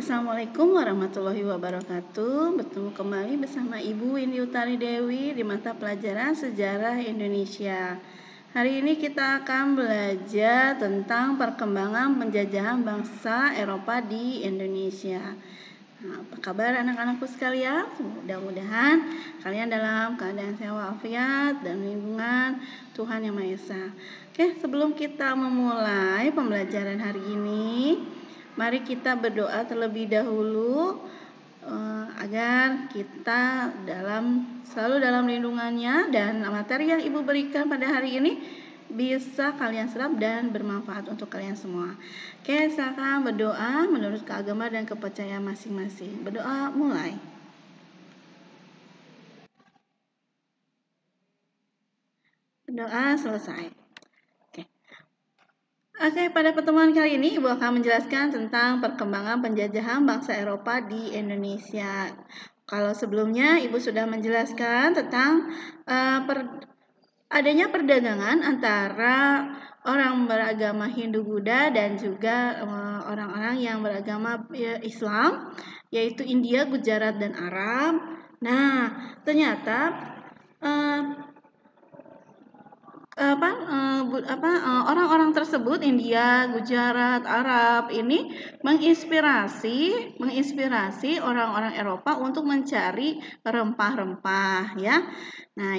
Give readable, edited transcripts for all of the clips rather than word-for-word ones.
Assalamualaikum warahmatullahi wabarakatuh. Bertemu kembali bersama Ibu Windy Utari Dewi di mata pelajaran Sejarah Indonesia. Hari ini kita akan belajar tentang perkembangan penjajahan bangsa Eropa di Indonesia. Nah, apa kabar anak-anakku sekalian? Mudah-mudahan kalian dalam keadaan sehat walafiat dan lindungan Tuhan Yang Maha Esa. Oke, sebelum kita memulai pembelajaran hari ini, mari kita berdoa terlebih dahulu agar kita selalu dalam lindungannya dan materi yang Ibu berikan pada hari ini bisa kalian serap dan bermanfaat untuk kalian semua. Oke, silakan berdoa menurut keagamaan dan kepercayaan masing-masing. Berdoa mulai. Berdoa selesai. Oke, pada pertemuan kali ini Ibu akan menjelaskan tentang perkembangan penjajahan bangsa Eropa di Indonesia. Kalau sebelumnya Ibu sudah menjelaskan tentang adanya perdagangan antara orang beragama Hindu-Buddha dan juga orang-orang yang beragama Islam, yaitu India, Gujarat, dan Arab. Nah, ternyata orang-orang tersebut, India, Gujarat, Arab, ini menginspirasi orang-orang Eropa untuk mencari rempah-rempah, ya. Nah,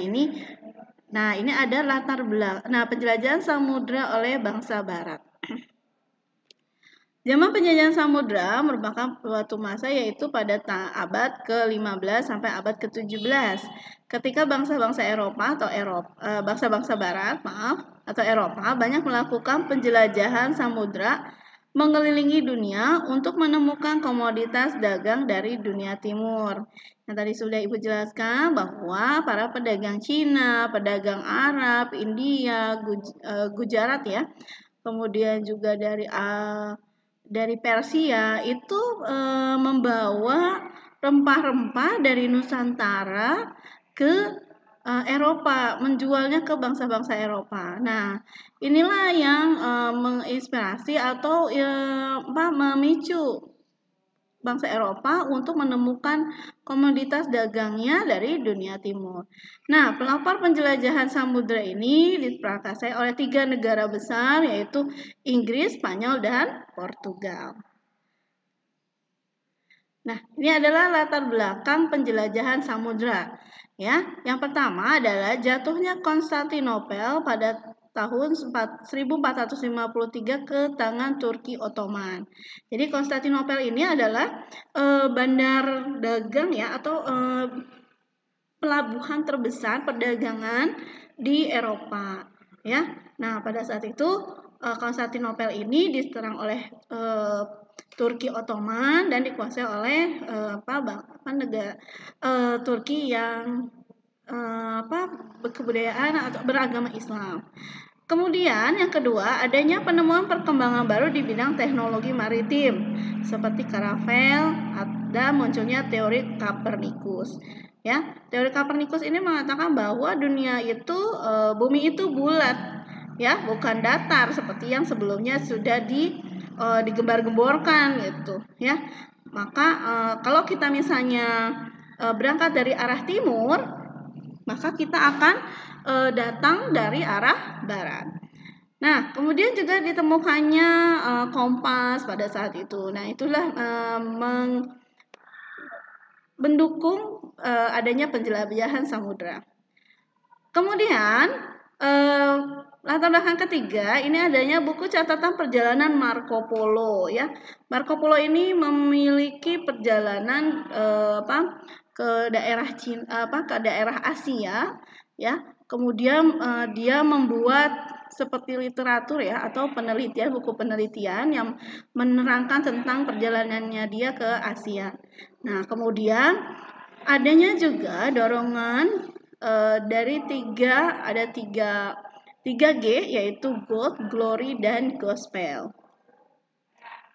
ini ada latar belakang. Nah, penjelajahan samudra oleh bangsa Barat. Zaman penjajahan samudra merupakan suatu masa yaitu pada abad ke-15 sampai abad ke-17. Ketika bangsa-bangsa Eropa atau bangsa-bangsa Barat, atau Eropa banyak melakukan penjelajahan samudra mengelilingi dunia untuk menemukan komoditas dagang dari dunia timur. Yang tadi sudah Ibu jelaskan bahwa para pedagang Cina, pedagang Arab, India, Gujarat ya, kemudian juga dari Persia itu membawa rempah-rempah dari Nusantara ke Eropa, menjualnya ke bangsa-bangsa Eropa. Nah, inilah yang menginspirasi atau memicu bangsa Eropa untuk menemukan komoditas dagangnya dari dunia timur. Nah, pelopor penjelajahan samudra ini diprakarsai oleh 3 negara besar, yaitu Inggris, Spanyol, dan Portugal. Nah, ini adalah latar belakang penjelajahan samudra. Ya, yang pertama adalah jatuhnya Konstantinopel pada tahun 1453 ke tangan Turki Ottoman. Jadi Konstantinopel ini adalah bandar dagang ya, atau pelabuhan terbesar perdagangan di Eropa. Ya, nah pada saat itu Konstantinopel ini diserang oleh Turki Ottoman dan dikuasai oleh negara Turki yang berkebudayaan atau beragama Islam. Kemudian yang kedua, adanya penemuan perkembangan baru di bidang teknologi maritim seperti karavel, ada munculnya teori Copernicus. Ya, teori Copernicus ini mengatakan bahwa dunia itu bumi itu bulat, ya, bukan datar seperti yang sebelumnya sudah digembar-gemborkan gitu, ya. Maka kalau kita misalnya berangkat dari arah timur, maka kita akan datang dari arah barat. Nah, kemudian juga ditemukannya kompas pada saat itu. Nah, itulah mendukung adanya penjelajahan samudra. Kemudian latar belakang ketiga, ini adanya buku catatan perjalanan Marco Polo ya. Marco Polo ini memiliki perjalanan ke daerah ke daerah Asia ya. Kemudian dia membuat seperti literatur ya, atau buku penelitian yang menerangkan tentang perjalanannya dia ke Asia. Nah, kemudian adanya juga dorongan dari tiga G, yaitu gold, glory, dan gospel.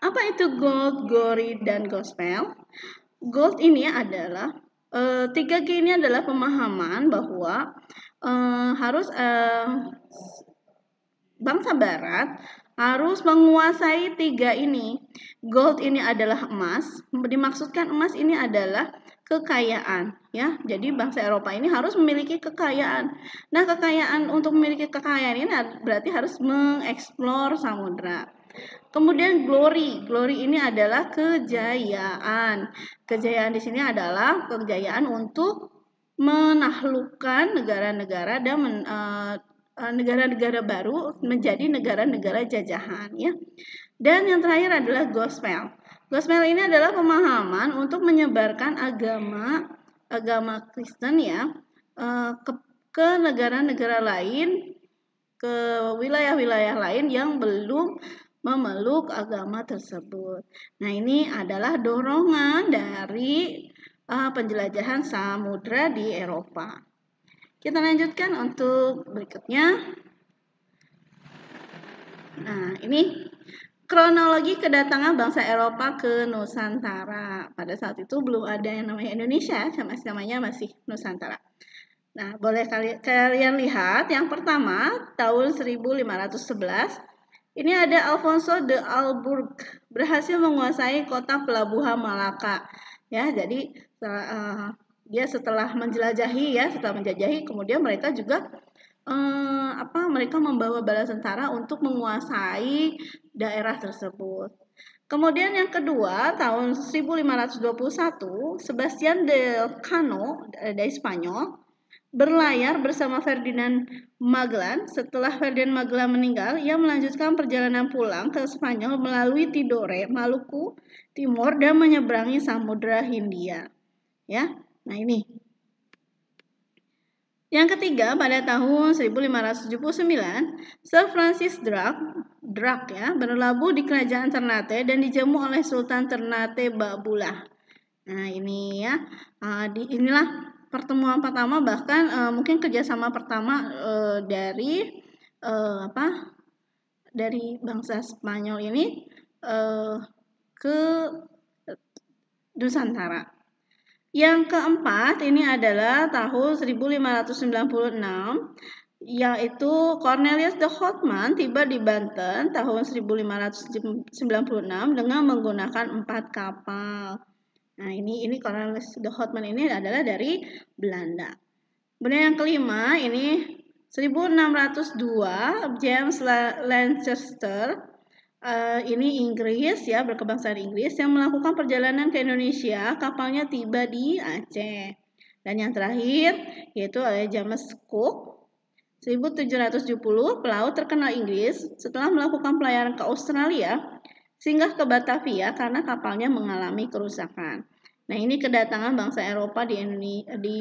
Apa itu gold, glory, dan gospel? Gold ini adalah 3G ini adalah pemahaman bahwa bangsa barat harus menguasai 3 ini. Gold ini adalah emas, dimaksudkan emas ini adalah kekayaan, ya. Jadi bangsa Eropa ini harus memiliki kekayaan. Nah, kekayaan untuk memiliki kekayaan ini berarti harus mengeksplor samudra. Kemudian glory ini adalah kejayaan. Kejayaan di sini adalah kejayaan untuk menaklukkan negara-negara dan negara-negara baru menjadi negara-negara jajahan, ya. Dan yang terakhir adalah gospel. Gospel ini adalah pemahaman untuk menyebarkan agama Kristen, ya, ke negara-negara lain, ke wilayah-wilayah lain yang belum memeluk agama tersebut. Nah, ini adalah dorongan dari penjelajahan samudra di Eropa. Kita lanjutkan untuk berikutnya. Nah, ini kronologi kedatangan bangsa Eropa ke Nusantara. Pada saat itu belum ada yang namanya Indonesia, namanya masih Nusantara. Nah, boleh kalian lihat yang pertama tahun 1511 ini ada Alfonso de Alburquerque berhasil menguasai kota pelabuhan Malaka. Ya, jadi dia setelah menjelajahi kemudian mereka juga mereka membawa bala tentara untuk menguasai daerah tersebut. Kemudian yang kedua, tahun 1521, Sebastian de Cano dari Spanyol berlayar bersama Ferdinand Magellan. Setelah Ferdinand Magellan meninggal, ia melanjutkan perjalanan pulang ke Spanyol melalui Tidore, Maluku Timur dan menyeberangi Samudra Hindia. Ya. Nah, ini. Yang ketiga, pada tahun 1579, Sir Francis Drake ya, berlabuh di kerajaan Ternate dan dijamu oleh Sultan Ternate Babulah. Nah, ini ya. Inilah pertemuan pertama, bahkan mungkin kerjasama pertama dari bangsa Spanyol ini ke Nusantara. Yang keempat ini adalah tahun 1596, yaitu Cornelius de Houtman tiba di Banten tahun 1596 dengan menggunakan 4 kapal. Nah, ini Cornelius de Houtman ini adalah dari Belanda. Kemudian yang kelima ini 1602, James Lancaster, ini Inggris ya, berkebangsaan Inggris yang melakukan perjalanan ke Indonesia, kapalnya tiba di Aceh. Dan yang terakhir yaitu James Cook 1770, pelaut terkenal Inggris setelah melakukan pelayaran ke Australia, singgah ke Batavia karena kapalnya mengalami kerusakan. Nah, ini kedatangan bangsa Eropa di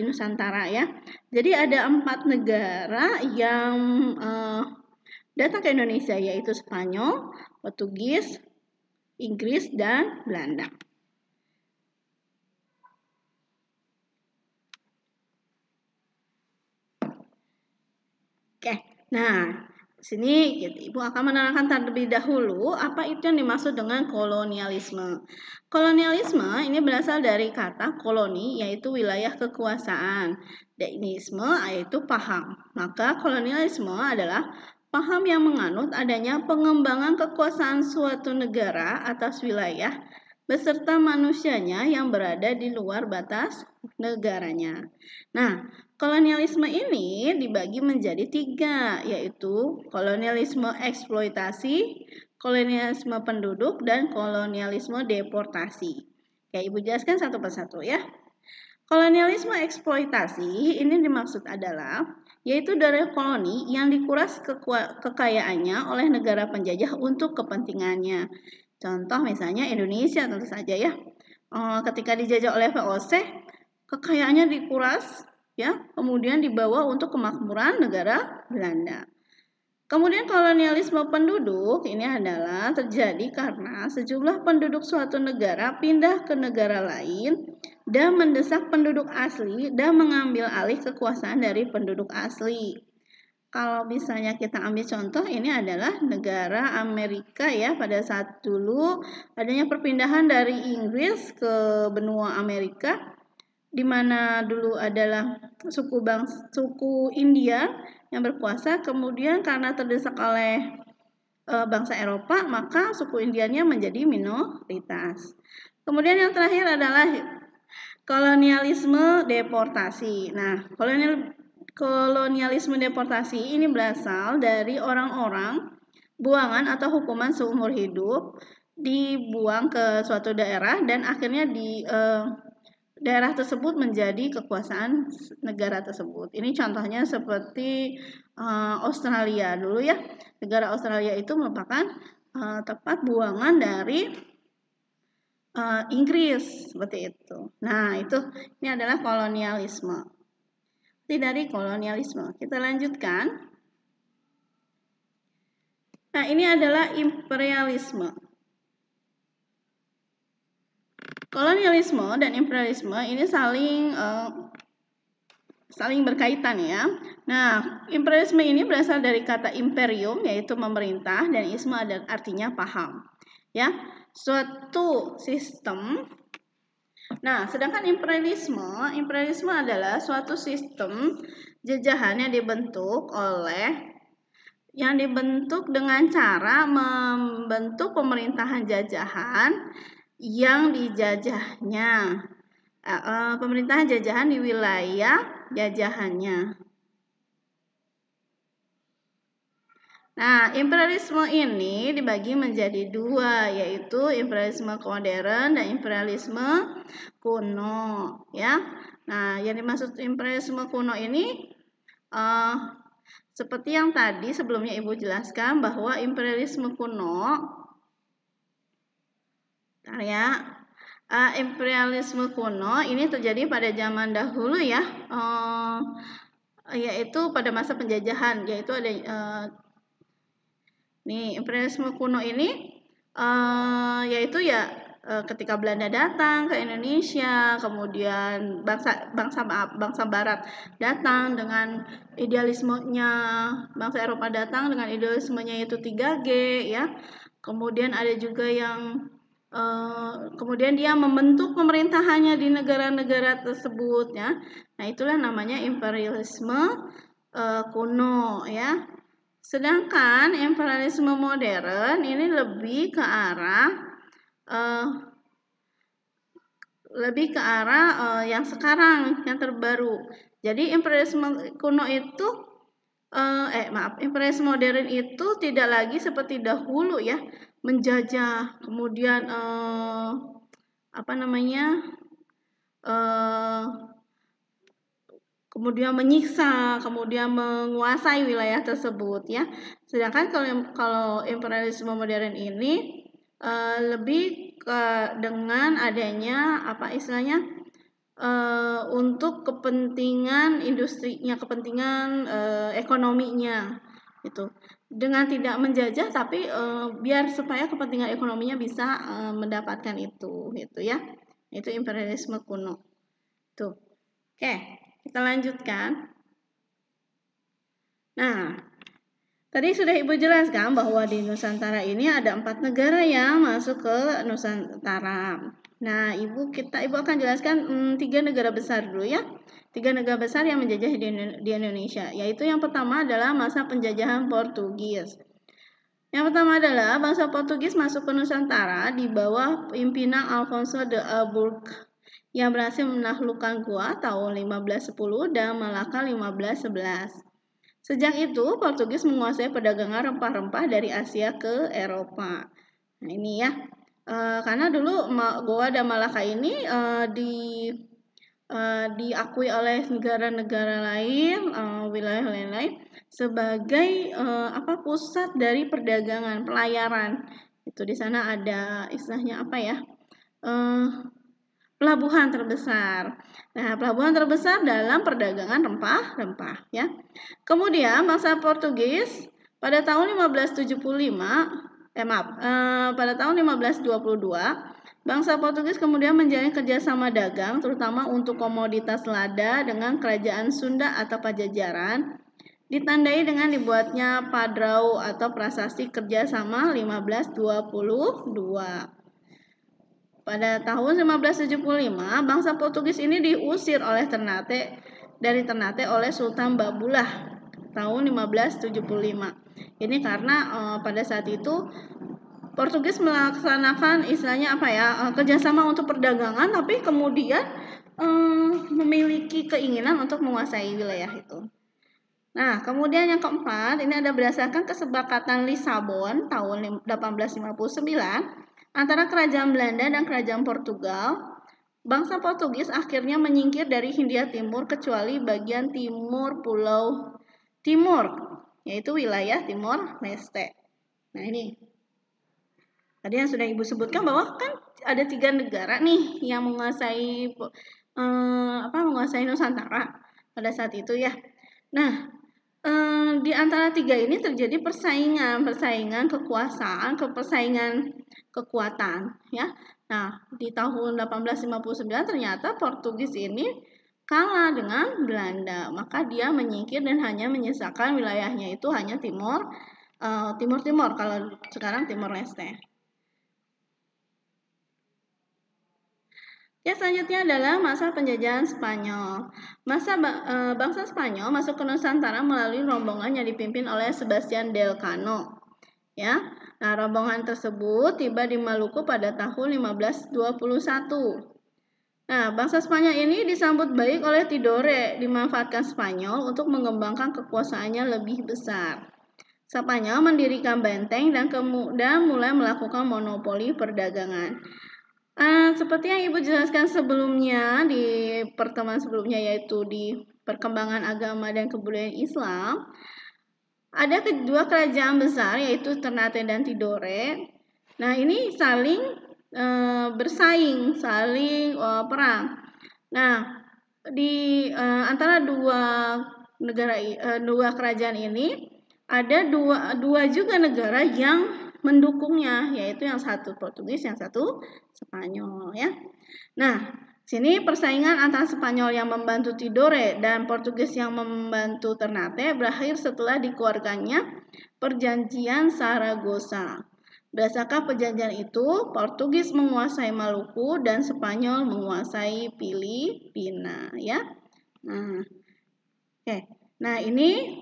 Nusantara ya. Jadi ada 4 negara yang datang ke Indonesia, yaitu Spanyol, Portugis, Inggris, dan Belanda. Oke, nah sini Ibu akan menerangkan terlebih dahulu apa itu yang dimaksud dengan kolonialisme. Kolonialisme ini berasal dari kata koloni, yaitu wilayah kekuasaan. Deisme yaitu paham. Maka kolonialisme adalah paham yang menganut adanya pengembangan kekuasaan suatu negara atas wilayah beserta manusianya yang berada di luar batas negaranya. Nah, kolonialisme ini dibagi menjadi 3, yaitu kolonialisme eksploitasi, kolonialisme penduduk, dan kolonialisme deportasi. Ya, Ibu jelaskan satu persatu ya. Kolonialisme eksploitasi ini dimaksud adalah yaitu dari koloni yang dikuras kekayaannya oleh negara penjajah untuk kepentingannya. Contoh misalnya Indonesia tentu saja ya. Ketika dijajah oleh VOC, kekayaannya dikuras ya, kemudian dibawa untuk kemakmuran negara Belanda. Kemudian kolonialisme penduduk ini adalah terjadi karena sejumlah penduduk suatu negara pindah ke negara lain dan mendesak penduduk asli dan mengambil alih kekuasaan dari penduduk asli. Kalau misalnya kita ambil contoh, ini adalah negara Amerika ya, pada saat dulu adanya perpindahan dari Inggris ke benua Amerika, di mana dulu adalah suku India yang berkuasa, kemudian karena terdesak oleh bangsa Eropa, maka suku Indianya menjadi minoritas. Kemudian yang terakhir adalah kolonialisme deportasi. Nah, kolonialisme deportasi ini berasal dari orang-orang buangan atau hukuman seumur hidup dibuang ke suatu daerah dan akhirnya di daerah tersebut menjadi kekuasaan negara tersebut. Ini contohnya seperti Australia dulu ya. Negara Australia itu merupakan tempat buangan dari Inggris seperti itu. Nah, ini adalah kolonialisme. Ini dari kolonialisme. Kita lanjutkan. Nah, ini adalah imperialisme. Kolonialisme dan imperialisme ini saling berkaitan ya. Nah, imperialisme ini berasal dari kata imperium, yaitu memerintah, dan isme artinya paham. Ya, suatu sistem. Nah, sedangkan imperialisme adalah suatu sistem jajahan yang dibentuk dengan cara membentuk pemerintahan jajahan yang dijajahnya. Pemerintahan jajahan di wilayah jajahannya. Nah, imperialisme ini dibagi menjadi dua, yaitu imperialisme modern dan imperialisme kuno, ya. Nah, yang dimaksud imperialisme kuno ini seperti yang tadi sebelumnya Ibu jelaskan bahwa imperialisme kuno, imperialisme kuno ini terjadi pada zaman dahulu ya, yaitu pada masa penjajahan, yaitu ada imperialisme kuno ini yaitu ya ketika Belanda datang ke Indonesia, kemudian bangsa Barat datang dengan idealismenya, bangsa Eropa datang dengan idealismenya yaitu 3G ya. Kemudian ada juga yang kemudian dia membentuk pemerintahannya di negara-negara tersebut ya. Nah, itulah namanya imperialisme kuno ya. Sedangkan imperialisme modern ini lebih ke arah yang sekarang, yang terbaru. Jadi imperialisme kuno itu imperialisme modern itu tidak lagi seperti dahulu ya, menjajah, kemudian kemudian menyiksa, kemudian menguasai wilayah tersebut ya. Sedangkan kalau imperialisme modern ini lebih dengan adanya untuk kepentingan industrinya, kepentingan ekonominya itu. Dengan tidak menjajah tapi biar supaya kepentingan ekonominya bisa mendapatkan itu gitu ya. Itu imperialisme kuno. Tuh. Oke, kita lanjutkan. Nah, tadi sudah Ibu jelaskan bahwa di Nusantara ini ada 4 negara yang masuk ke Nusantara. Nah, Ibu akan jelaskan 3 negara besar dulu ya. 3 negara besar yang menjajah di Indonesia, yaitu yang pertama adalah masa penjajahan Portugis. Yang pertama adalah bangsa Portugis masuk ke Nusantara di bawah pimpinan Alfonso de Albuquerque yang berhasil menaklukkan Goa tahun 1510 dan Malaka 1511. Sejak itu, Portugis menguasai perdagangan rempah-rempah dari Asia ke Eropa. Nah, ini ya. Karena dulu Goa dan Malaka ini diakui oleh negara-negara lain, wilayah lain-lain sebagai pusat dari perdagangan, pelayaran. Itu di sana ada istilahnya pelabuhan terbesar. Nah, pelabuhan terbesar dalam perdagangan rempah-rempah ya. Kemudian bangsa Portugis pada tahun 1522 bangsa Portugis kemudian menjalin kerjasama dagang terutama untuk komoditas lada dengan kerajaan Sunda atau Pajajaran, ditandai dengan dibuatnya padrau atau prasasti kerjasama 1522. Pada tahun 1575, bangsa Portugis ini diusir dari Ternate oleh Sultan Babullah. tahun 1575. Ini karena pada saat itu Portugis melaksanakan istilahnya apa ya, kerjasama untuk perdagangan, tapi kemudian memiliki keinginan untuk menguasai wilayah itu. Nah, kemudian yang keempat, ini ada berdasarkan kesepakatan Lisabon tahun 1859 antara kerajaan Belanda dan kerajaan Portugal, bangsa Portugis akhirnya menyingkir dari Hindia Timur kecuali bagian timur Pulau Timur, yaitu wilayah Timor Leste. Nah, ini tadi yang sudah Ibu sebutkan bahwa kan ada 3 negara nih yang menguasai menguasai Nusantara pada saat itu ya. Nah, di antara 3 ini terjadi persaingan kekuasaan, persaingan kekuatan ya. Nah, di tahun 1859 ternyata Portugis ini kalah dengan Belanda, maka dia menyingkir dan hanya menyisakan wilayahnya itu hanya Timor, kalau sekarang Timor Leste. Ya, selanjutnya adalah masa penjajahan Spanyol. Bangsa Spanyol masuk ke Nusantara melalui rombongan yang dipimpin oleh Sebastian del Cano. Ya, nah rombongan tersebut tiba di Maluku pada tahun 1521. Nah, bangsa Spanyol ini disambut baik oleh Tidore, dimanfaatkan Spanyol untuk mengembangkan kekuasaannya lebih besar. Spanyol mendirikan benteng dan kemudian mulai melakukan monopoli perdagangan. Seperti yang Ibu jelaskan sebelumnya di pertemuan sebelumnya, yaitu di perkembangan agama dan kebudayaan Islam, ada kedua kerajaan besar yaitu Ternate dan Tidore. Nah, ini saling bersaing, saling perang. Nah, di antara dua kerajaan ini ada dua juga negara yang mendukungnya, yaitu yang satu Portugis, yang satu Spanyol ya. Nah, sini persaingan antara Spanyol yang membantu Tidore dan Portugis yang membantu Ternate berakhir setelah dikeluarkannya Perjanjian Saragossa. Berdasarkan perjanjian itu, Portugis menguasai Maluku dan Spanyol menguasai Filipina ya. Nah, oke. Nah, ini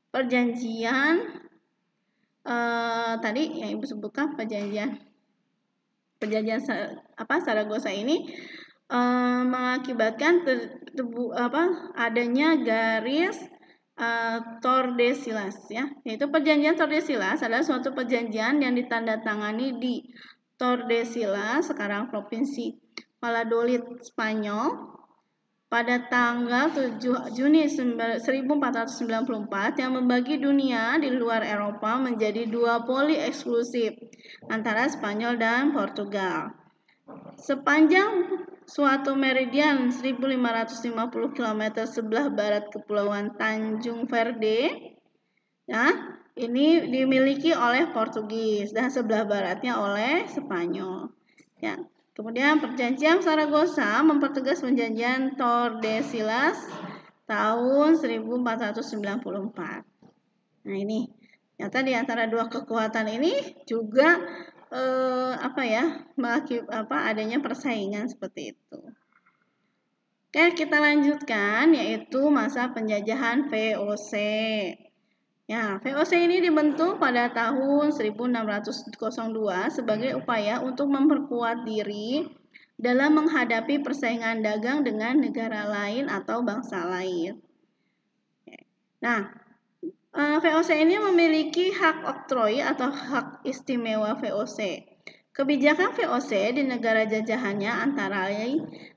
perjanjian tadi yang Ibu sebutkan perjanjian Saragossa ini mengakibatkan adanya garis Tordesillas ya. Yaitu perjanjian Tordesillas adalah suatu perjanjian yang ditandatangani di Tordesillas, sekarang Provinsi Valladolid, Spanyol, pada tanggal 7 Juni 1494 yang membagi dunia di luar Eropa menjadi 2 poli eksklusif antara Spanyol dan Portugal. Sepanjang suatu meridian 1550 km sebelah barat Kepulauan Tanjung Verde, ya, ini dimiliki oleh Portugis dan sebelah baratnya oleh Spanyol. Ya. Kemudian perjanjian Saragossa mempertegas perjanjian Tordesillas tahun 1494. Nah, ini ternyata di antara dua kekuatan ini juga adanya persaingan seperti itu. Oke, kita lanjutkan yaitu masa penjajahan VOC. Ya, VOC ini dibentuk pada tahun 1602 sebagai upaya untuk memperkuat diri dalam menghadapi persaingan dagang dengan negara lain atau bangsa lain. Nah, VOC ini memiliki hak oktroi atau hak istimewa VOC. Kebijakan VOC di negara jajahannya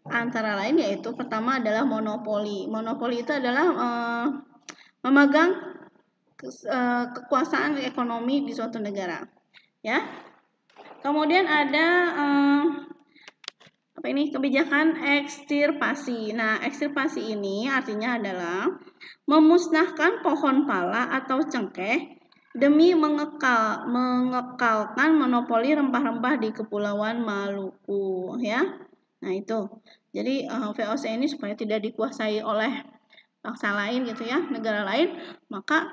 antara lain yaitu pertama adalah monopoli. Monopoli itu adalah memegang kekuasaan ekonomi di suatu negara, ya. Kemudian ada kebijakan ekstirpasi. Nah, ekstirpasi ini artinya adalah memusnahkan pohon pala atau cengkeh demi mengekalkan monopoli rempah-rempah di Kepulauan Maluku, ya. Nah, itu. Jadi VOC ini supaya tidak dikuasai oleh bangsa lain gitu ya, negara lain, maka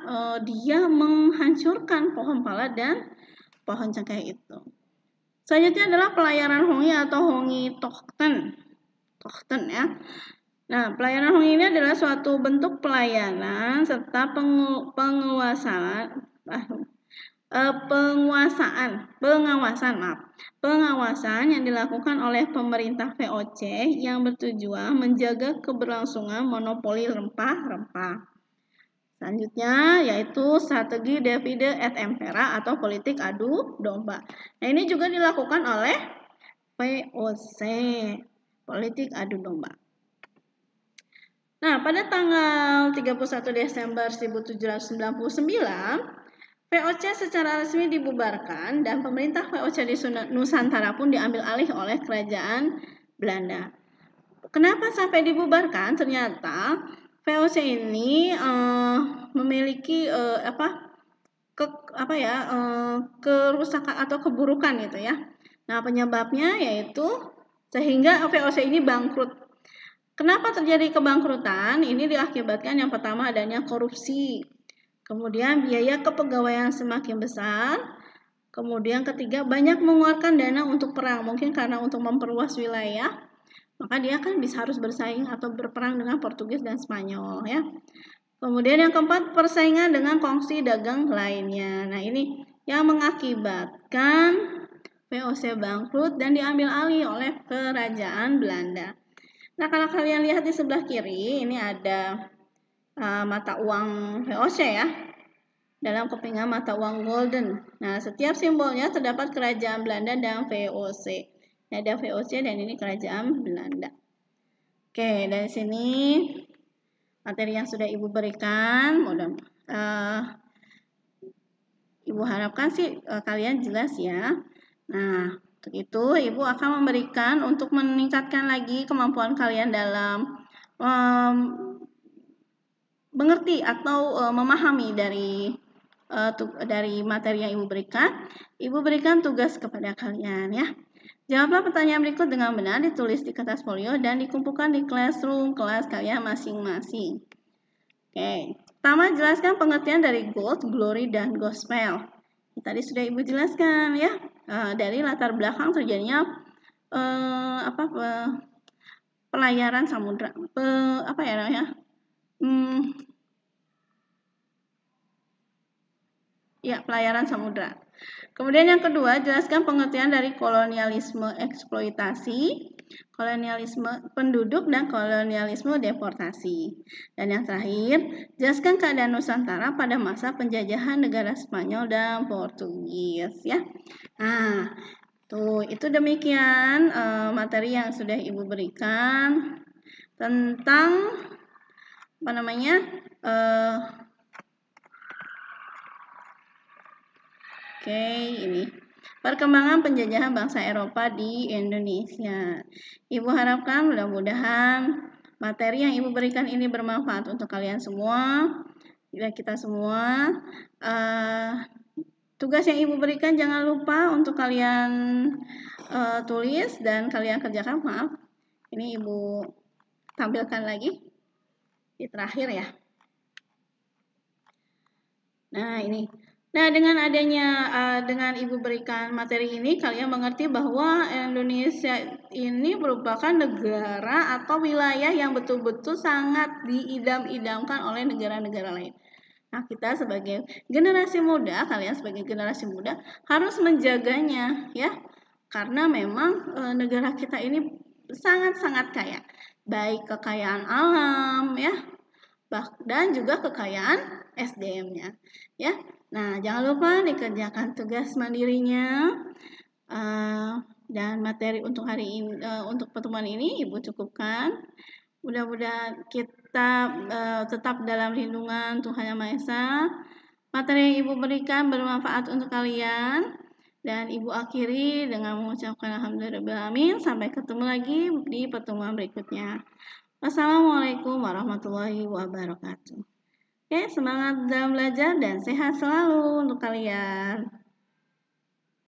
dia menghancurkan pohon pala dan pohon cengkeh itu. Selanjutnya adalah pelayaran hongi atau hongi tochten ya. Nah, pelayanan hukum ini adalah suatu bentuk pelayanan serta pengawasan yang dilakukan oleh pemerintah VOC yang bertujuan menjaga keberlangsungan monopoli rempah-rempah. Selanjutnya yaitu strategi divide et impera atau politik adu domba. Nah, ini juga dilakukan oleh VOC, politik adu domba. Nah, pada tanggal 31 Desember 1799, VOC secara resmi dibubarkan dan pemerintah VOC di Nusantara pun diambil alih oleh kerajaan Belanda. Kenapa sampai dibubarkan? Ternyata VOC ini memiliki kerusakan atau keburukan gitu ya. Nah, penyebabnya yaitu sehingga VOC ini bangkrut. Kenapa terjadi kebangkrutan? Ini diakibatkan yang pertama adanya korupsi. Kemudian biaya kepegawaian semakin besar. Kemudian ketiga banyak mengeluarkan dana untuk perang, mungkin karena untuk memperluas wilayah, maka dia kan harus bersaing atau berperang dengan Portugis dan Spanyol ya. Kemudian yang keempat persaingan dengan kongsi dagang lainnya. Nah, ini yang mengakibatkan VOC bangkrut dan diambil alih oleh kerajaan Belanda. Nah, kalau kalian lihat di sebelah kiri ini ada mata uang VOC ya. Dalam kepingan mata uang golden. Nah, setiap simbolnya terdapat kerajaan Belanda dan VOC. Ini ada VOC dan ini kerajaan Belanda. Oke, dari sini materi yang sudah Ibu berikan, Ibu harapkan sih kalian jelas ya. Nah, untuk itu Ibu akan memberikan untuk meningkatkan lagi kemampuan kalian dalam mengerti atau memahami dari materi yang Ibu berikan. Ibu berikan tugas kepada kalian ya. Jawablah pertanyaan berikut dengan benar, ditulis di kertas folio dan dikumpulkan di classroom kelas kalian masing-masing. Oke, pertama jelaskan pengertian dari gold, glory, dan gospel. Tadi sudah Ibu jelaskan ya, dari latar belakang terjadinya pelayaran samudra, pelayaran samudra. Kemudian yang kedua, jelaskan pengertian dari kolonialisme eksploitasi, kolonialisme penduduk, dan kolonialisme deportasi. Dan yang terakhir, jelaskan keadaan Nusantara pada masa penjajahan negara Spanyol dan Portugis ya. Nah, itu demikian materi yang sudah Ibu berikan tentang ini perkembangan penjajahan bangsa Eropa di Indonesia. Ibu harapkan mudah-mudahan materi yang Ibu berikan ini bermanfaat untuk kalian semua, kita semua. Tugas yang Ibu berikan jangan lupa untuk kalian tulis dan kalian kerjakan. Maaf, ini Ibu tampilkan lagi di terakhir ya. Nah, ini. Nah, dengan Ibu berikan materi ini, kalian mengerti bahwa Indonesia ini merupakan negara atau wilayah yang betul-betul sangat diidam-idamkan oleh negara-negara lain. Nah, kita sebagai generasi muda, kalian sebagai generasi muda harus menjaganya ya. Karena memang negara kita ini sangat-sangat kaya. Baik kekayaan alam ya, dan juga kekayaan SDM-nya ya. Nah, jangan lupa dikerjakan tugas mandirinya dan materi untuk hari ini, untuk pertemuan ini Ibu cukupkan. Mudah-mudahan kita tetap dalam lindungan Tuhan Yang Maha Esa. Materi yang Ibu berikan bermanfaat untuk kalian dan Ibu akhiri dengan mengucapkan alhamdulillahirabbil alamin. Sampai ketemu lagi di pertemuan berikutnya. Wassalamualaikum warahmatullahi wabarakatuh. Oke, semangat dalam belajar dan sehat selalu untuk kalian.